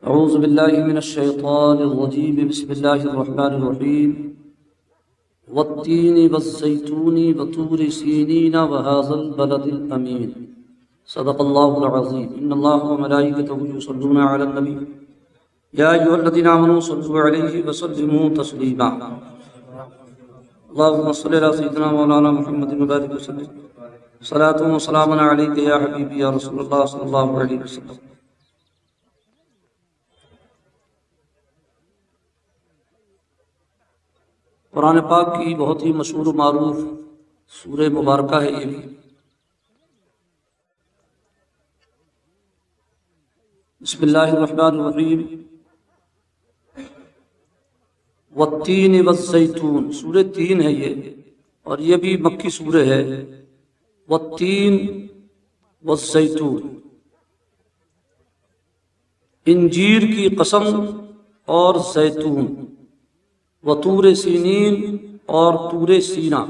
اعوذ باللہ من الشیطان الرجیم بسم اللہ الرحمن الرحیم والتین والزیتون وطور سینین وہذا البلد الامین صدق اللہ العظیم ان اللہ وملائکتہ یصلون علی النبی یا ایھا الذین آمنوا صلوا علیہ وسلموا تسلیما اللہم صل علی سیدنا مولانا محمد وبارک وسلم صلاۃ و سلام علیک یا حبیبی یا رسول اللہ صلی اللہ علیہ وسلم۔ قرآن پاک کی بہت ہی مشہور و معروف سورہ مبارکہ ہے یہ بھی۔ بسم اللہ الرحمن الرحیم والتین والزیتون، سورہ تین ہے یہ، اور یہ بھی مکی سورہ ہے۔ والتین والزیتون، انجیر کی قسم اور زیتون، وطور سینین اور طور سینا،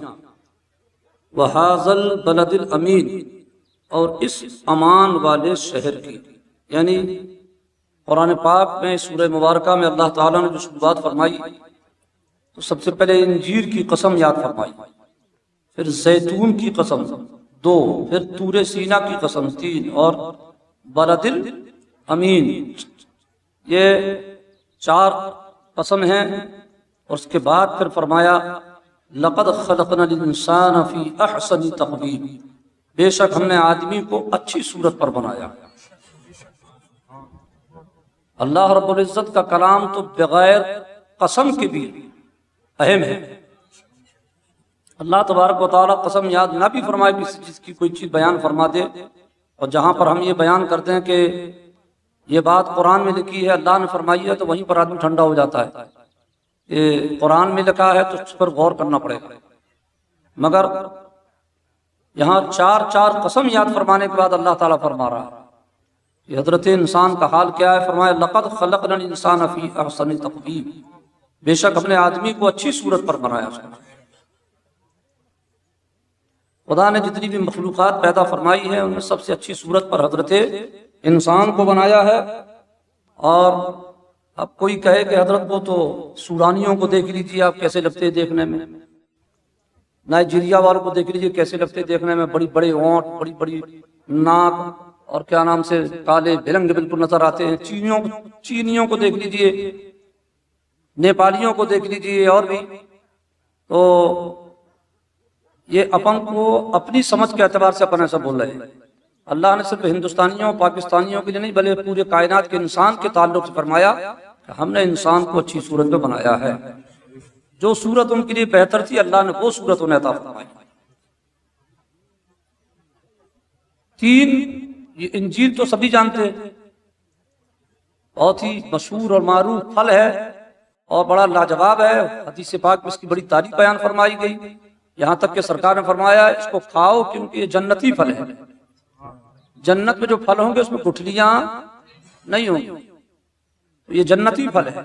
وہذا البلد الامین اور اس امان والے شہر کی، یعنی قرآن پاک میں سورہ مبارکہ میں اللہ تعالیٰ نے جو شروعات فرمائی تو سب سے پہلے انجیر کی قسم یاد فرمائی، پھر زیتون کی قسم دو، پھر طور سینا کی قسم تین، اور بلد الامین یہ چار قسم ہیں۔ اور اس کے بعد پھر فرمایا لقد خلقنا الانسان فی احسن تقویم، بے شک ہم نے آدمی کو اچھی صورت پر بنایا۔ اللہ رب العزت کا کلام تو بغیر قسم کے بھی اہم ہے۔ اللہ تبارک و تعالیٰ قسم یاد نہ بھی فرمائے کسی چیز کی، کوئی چیز بیان فرما دے، اور جہاں پر ہم یہ بیان کرتے ہیں کہ یہ بات قرآن میں لکھی ہے، اللہ نے فرمائی ہے، تو وہیں پر آدمی ٹھنڈا ہو جاتا ہے کہ قرآن میں لکھا ہے تو اس پر غور کرنا پڑے گا۔ مگر یہاں چار قسم یاد فرمانے کے بعد اللہ تعالیٰ فرما رہا ہے کہ حضرت انسان کا حال کیا ہے۔ فرمایا لقد خلقنا الانسان فی احسن تقویم، بے شک ہم نے آدمی کو اچھی صورت پر بنایا۔ خدا نے جتنی بھی مخلوقات پیدا فرمائی ہے ان میں سب سے اچھی صورت پر حضرت انسان کو بنایا ہے۔ اور اب کوئی کہے کہ حضرت وہ تو سوڈانیوں کو دیکھ لیجیے آپ کیسے لگتے ہیں دیکھنے میں، نائجیریا والوں کو دیکھ لیجیے کیسے لگتے ہیں دیکھنے میں، بڑی بڑے ہونٹ، بڑی بڑی ناک، اور کیا نام سے کالے بھلنگ بالکل نظر آتے ہیں۔ چینیوں کو دیکھ لیجیے، نیپالیوں کو دیکھ لیجیے، اور بھی۔ تو یہ اپن کو اپنی سمجھ کے اعتبار سے اپن ایسا بول رہے ہیں۔ اللہ نے صرف ہندوستانیوں پاکستانیوں کے لیے نہیں بلکہ پورے کائنات کے انسان کے تعلق سے فرمایا کہ ہم نے انسان کو اچھی صورت میں بنایا ہے۔ جو صورت ان کے لیے بہتر تھی اللہ نے وہ صورت انہیں عطا فرمائی۔ تین، یہ انجیر تو سبھی جانتے ہیں، بہت ہی مشہور اور معروف پھل ہے اور بڑا لاجواب ہے۔ حدیث پاک میں اس کی بڑی تعریف بیان فرمائی گئی، یہاں تک کہ سرکار نے فرمایا اس کو کھاؤ کیونکہ یہ جنتی پھل ہے۔ جنت میں جو پھل ہوں گے اس میں گٹھلیاں نہیں ہوں گی، یہ جنتی پھل ہے،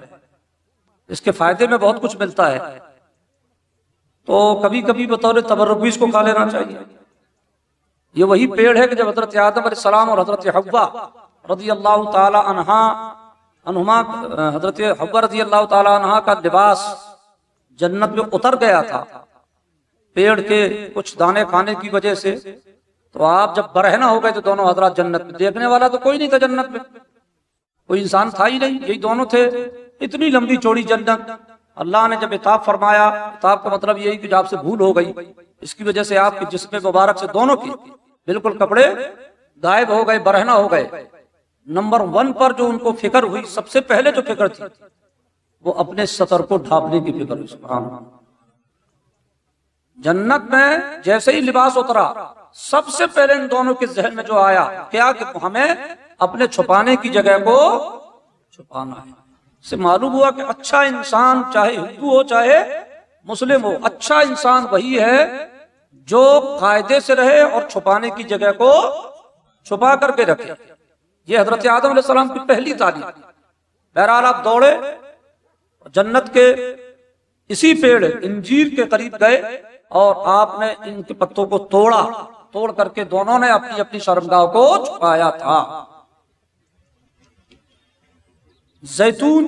اس کے فائدے میں بہت کچھ ملتا ہے۔ تو کبھی کبھی بطور تبرک بھی اس کو کھا لینا چاہیے۔ یہ وہی پیڑ ہے کہ جب حضرت آدم علیہ السلام اور حضرت حوا رضی اللہ تعالی عنہما حضرت حوا رضی اللہ تعالی عنہا کا لباس جنت میں اتر گیا تھا پیڑ کے کچھ دانے کھانے کی وجہ سے، تو آپ جب برہنہ ہو گئے تو دونوں حضرات جنت میں، دیکھنے والا تو کوئی نہیں تھا جنت میں، کوئی انسان تھا ہی نہیں، یہی دونوں تھے۔ اتنی لمبی چوڑی جنت، اللہ نے جب عتاب فرمایا، عتاب کا مطلب یہی کہ آپ سے بھول ہو گئی، اس کی وجہ سے آپ کے جسم مبارک سے دونوں کی بالکل کپڑے غائب ہو گئے، برہنہ ہو گئے۔ نمبر 1 پر جو ان کو فکر ہوئی، سب سے پہلے جو فکر تھی وہ اپنے سطر کو ڈھانپنے کی فکر ہوئی۔ سبحان اللہ، جنت میں جیسے ہی لباس اترا سب سے پہلے ان دونوں کے ذہن میں جو آیا کیا کہ ہمیں اپنے چھپانے کی جگہ کو چھپانا ہے۔ اس سے معلوم ہوا کہ اچھا انسان چاہے ہندو ہو چاہے مسلم ہو، اچھا انسان وہی ہے جو قاعدے سے رہے اور چھپانے کی جگہ کو چھپا کر کے رکھے۔ یہ حضرت آدم علیہ السلام کی پہلی تعلیم۔ بہرحال آپ دوڑے جنت کے اسی پیڑ انجیر کے قریب گئے اور آپ نے ان کے پتوں کو توڑ کر کے دونوں نے اپنی اپنی شرمگاہ کو چھپایا تھا۔ زیتون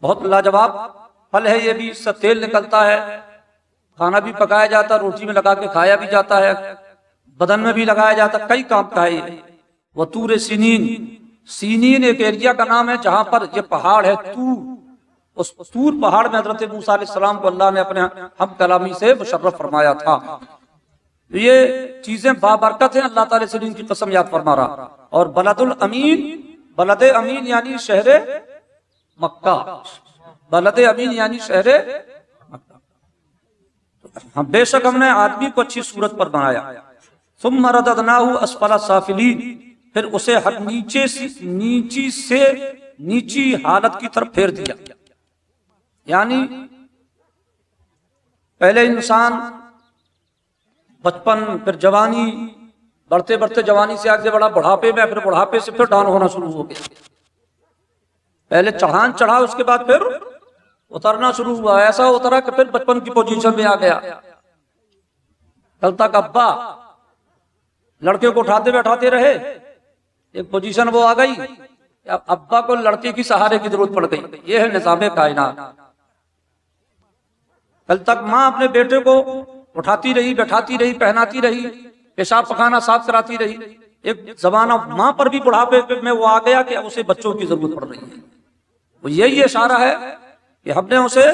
بہت لاجواب پھل ہے، یہ بھی اس سے تیل نکلتا ہے، کھانا بھی پکایا جاتا ہے، روٹی میں لگا کے کھایا بھی جاتا ہے، بدن میں بھی لگایا جاتا ہے، کئی کام کا ہے یہ۔ وطور سینین، سینین ایک ایریا کا نام ہے جہاں پر یہ پہاڑ ہے طور، اس طور پہاڑ میں حضرت موسیٰ علیہ السلام کو اللہ نے اپنے ہم کلامی سے مشرف فرمایا تھا۔ یہ چیزیں بابرکت ہیں، اللہ تعالیٰ سینین کی قسم یاد فرما رہا۔ اور بلد الامین، بلد امین یعنی شہر مکہ، بلد امین یعنی شہر مکہ۔ بے شک ہم نے آدمی کو اچھی صورت پر بنایا، ثم رددناہ اسفل سافلین، پھر اسے ہر نیچی حالت کی طرف پھیر دیا۔ یعنی پہلے انسان بچپن، پھر جوانی، بڑھتے بڑھتے جوانی سے آگے بڑھا بڑھاپے میں، پھر بڑھاپے سے پھر ڈاؤن ہونا شروع ہو گیا۔ پہلے چڑھان چڑھا، اس کے بعد پھر اترنا شروع ہوا، ایسا اترا کہ پھر بچپن کی پوزیشن میں آ گیا۔ کل تک ابا لڑکے کو اٹھاتے بیٹھاتے رہے، ایک پوزیشن وہ آ گئی، ابا کو لڑکے کی سہارے کی ضرورت پڑ گئی۔ یہ ہے نظام کائنات۔ کل تک ماں اپنے بیٹے کو اٹھاتی رہی، بیٹھاتی رہی، پہناتی رہی، پیشاب پخانا صاف کراتی رہی۔ ایک زمانہ ماں پر بھی بڑھاپے میں وہ آ گیا کہ اسے بچوں کی ضرورت پڑ رہی ہے۔ وہ یہی اشارہ ہے کہ ہم نے اسے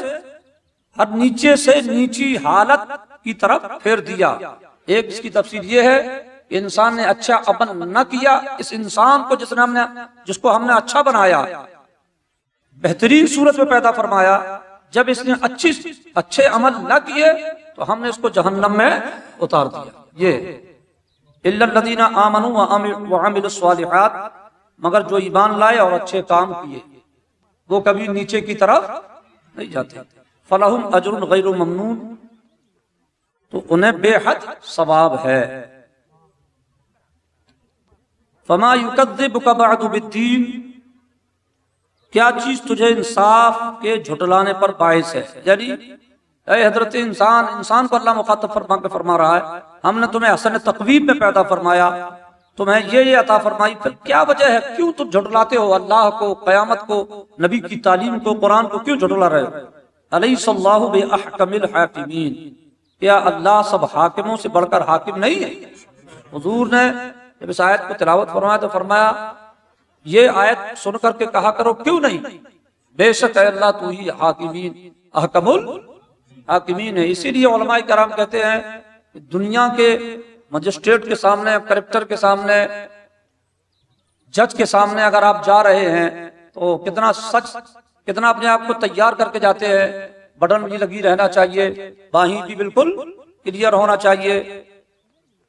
ہر نیچے سے نیچی حالت کی طرف پھیر دیا۔ ایک اس کی تفسیر یہ ہے کہ انسان نے اچھا عمل نہ کیا، اس انسان کو جس کو ہم نے اچھا بنایا، بہترین صورت میں پیدا فرمایا، جب اس نے اچھے عمل نہ کیے تو ہم نے اس کو جہنم میں اتار دیا۔ یہ الا الذین آمنوا وعملوا الصالحات، مگر جو ایمان لائے اور اچھے کام کیے وہ کبھی نیچے کی طرف نہیں جاتے۔ فلہم اجر غیر ممنون، تو انہیں بے حد ثواب ہے۔ فما یکذبک بعد بالدین، کیا چیز تجھے انصاف کے جھٹلانے پر باعث ہے؟ یعنی اے حضرت انسان کو اللہ مخاطب فرما رہا ہے، ہم نے تمہیں حسن تقویم میں پیدا فرمایا، تمہیں یہ عطا فرمائی، پھر کیا وجہ ہے، کیوں تم جھٹلاتے ہو اللہ کو، قیامت کو، نبی کی تعلیم کو، قرآن کو کیوں جھٹلا رہے ہو؟ الیس اللہ باحکم الحاکمین، کیا اللہ سب حاکموں سے بڑھ کر حاکم نہیں ہے؟ حضور نے جب اس آیت کو تلاوت فرمایا تو فرمایا یہ آیت سن کر کے کہا کرو کیوں نہیں، بے شک اے اللہ تو ہی حاکمین احکم الحاکمین ہے۔ اسی لیے علماء کرام کہتے ہیں کہ دنیا کے مجسٹریٹ کے سامنے، کریکٹر کے سامنے، جج کے سامنے اگر آپ جا رہے ہیں تو کتنا اپنے آپ کو تیار کر کے جاتے ہیں، بٹن بھی لگی رہنا چاہیے، باہیں بھی بالکل کلیئر ہونا چاہیے۔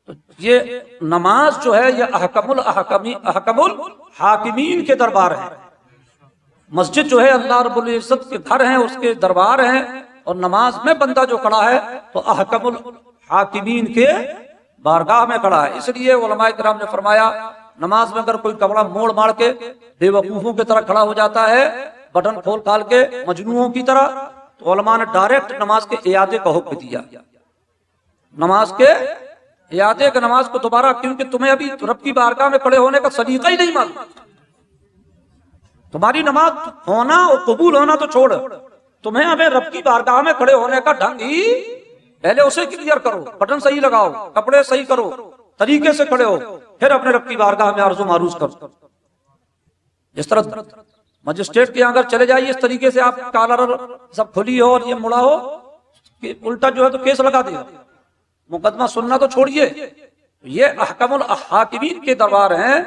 تو یہ نماز جو ہے یہ احکم الحاکمین کے دربار ہے۔ مسجد جو ہے اللہ رب العزت کے گھر ہیں، اس کے دربار ہیں، اور نماز میں بندہ جو کھڑا ہے تو احکم الحاکمین کے بارگاہ میں کھڑا ہے۔ اس لیے علماء کرام نے فرمایا نماز میں اگر کوئی کپڑا موڑ ماڑ کے بے وقوفوں کی طرح کھڑا ہو جاتا ہے، بٹن کھول کھال کے مجنوؤں کی طرح، تو علماء نے ڈائریکٹ نماز کے اعادے کا حکم دیا، نماز کے اعادے کا، نماز کو دوبارہ، کیونکہ تمہیں ابھی رب کی بارگاہ میں کھڑے ہونے کا طریقہ ہی نہیں معلوم۔ تمہاری نماز ہونا اور قبول ہونا تو چھوڑ، تمہیں ہمیں رب کی بارگاہ میں کھڑے ہونے کا ڈھنگ ہی پہلے اسے کلیئر کرو، بٹن صحیح لگاؤ، کپڑے صحیح کرو، طریقے سے کھڑے ہو، پھر اپنے رب کی بارگاہ میں عرض و معروض کرو۔ جس طرح مجسٹریٹ کے اگر چلے جائیے اس طریقے سے، آپ کالر سب کھلی ہو اور یہ مڑا ہو کہ الٹا جو ہے تو کیس لگا دے گا، مقدمہ سننا تو چھوڑیے۔ یہ احکم الحاکمین کے دربار ہیں۔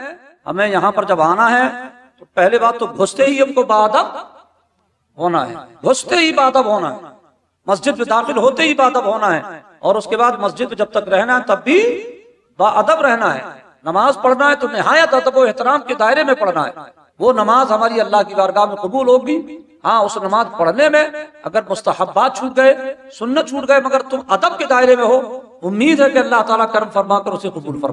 ہمیں یہاں پر جب آنا ہے تو پہلے بات تو گھستے ہی ہم کو باادب ہونا ہے، گھستے ہی باادب ہونا ہے، مسجد میں داخل ہوتے ہی باادب ہونا ہے، اور اس کے بعد مسجد میں جب تک رہنا ہے تب بھی باادب رہنا ہے۔ نماز پڑھنا ہے تو نہایت ادب و احترام کے دائرے میں پڑھنا ہے۔ وہ نماز ہماری اللہ کی بارگاہ میں قبول ہوگی۔ ہاں، اس نماز پڑھنے میں اگر مستحبات چھوٹ گئے، سنت چھوٹ گئے، مگر تم ادب کے دائرے میں ہو، امید ہے کہ اللہ تعالیٰ کرم فرما کر اسے قبول فرما۔